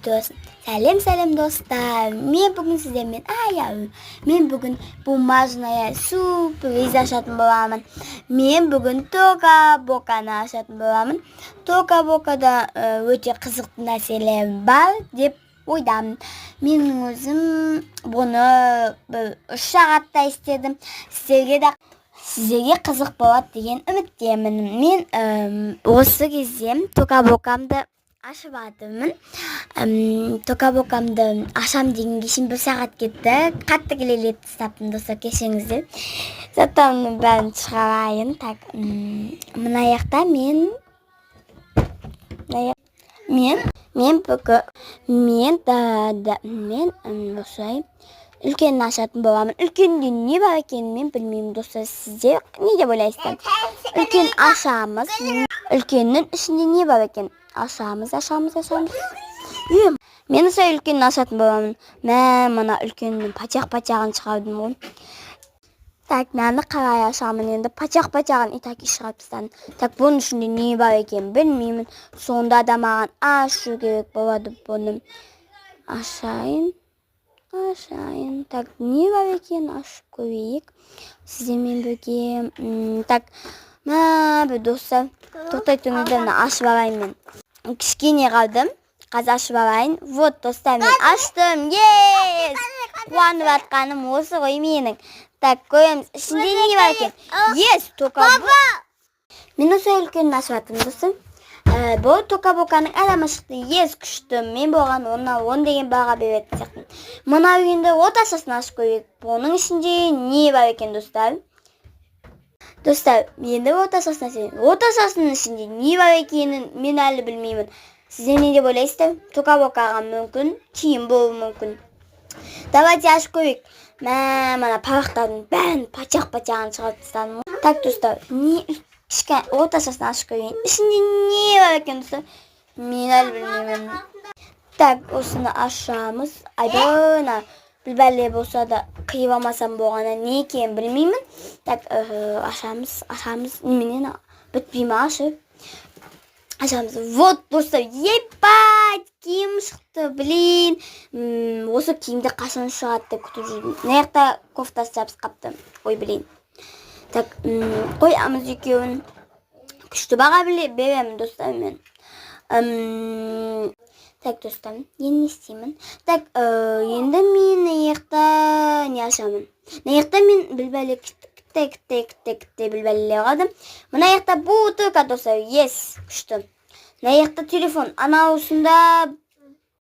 құтты болсын. Сәлем достар. Мен бүгін сіздермен мен бүгін бұл мазынaya сюрприз ашатын боламын. Мен бүгін Тока-Боканы ашатын боламын. Тока-Бокада өте қызықты нәрселер бар деп ойдамын. Мен өзім бұны 3 сағатта істедім. Сіздерге қызық болады деген үміттемін. Мен осы кезде Тока-Бокамды ашып жатырмын. Тока-Бокамды ашам деген кешін 1 сағат кетті. Қатты келелетіп тастаппын достар, кешіңіздер. Затон бәрін шығарайын. Мына жақта мен осылай үлкенін ашатын боламын. Үлкенде не бар екенін мен білмеймін достар. Сіздер не деп ойлайсыздар? Үлкен ашамыз. Үлкеннің ішінде не бар екен? Ашамыз. Мен осылай үлкенін ашатын боламын. Мына үлкеннің пачақ-пачағын шығардым ғой. Мені қарай ашамын енді. Пачақ-пачағын итаки шығарып тастадым. Бұның ішінде не бар екен білмеймін. Сонда да маған ашу керек болады бұны. Ашайын. Не бар екен ашып көрейік. Сіздермен бірге. Бір достар. Тоқтай тұрыңыздар, ашып алайын мен. Кішкене қалдым. Қазір ашып алайын. Вот достар, мен аштым. Қуанып атқаным осы ғой менің. Көреміз. Ішінде не бар екен? Тока-Бока. Мен осы үлкенін ашып атым достар. Бұл Тока-Боканың әдемі шықты. Күшті. Мен болған 10 деген баға беретін сияқтым. Мына үйінде орташасын ашып көрейік. Бұның ішінде не бар екен достар? Достар, енді орташасын ашайын. Орташасының ішінде не бар екенін мен әлі білмеймін. Сіздер не деп ойлайсыздар? Тока-Бокаға мүмкін, кейін болуы мүмкін. Давайте ашып көрейік. Мына парақтардың бәрін пачақ-пачағын шығарып тастадым. Достар, кішкене орташасын ашып көрейін. Ішінде не бар екен достар? Мен әлі білмеймін. Осыны ашамыз. Айбына білбәлі болса да қиып алмасам болғаны не екенін білмеймін. Ашамыз. Неменен бітпеймі ашып? Ашамыз. Вот достар, ебать, киім шықты, білейін. Осы киімді қашан шығатты күтіп жүрдім. Наяқта кофтасы жабысып қапты. Ой, білейін. Қойамыз екеуін. Күшті баға беремін достар мен. Достар, енді не істеймін? Енді мен наяқта не ашамын? Наяқта мен білбәлі кітте білбәлілер қалдым. Мына яқта бұл тұрқа достар, күшті. Наяқта телефон, анаусында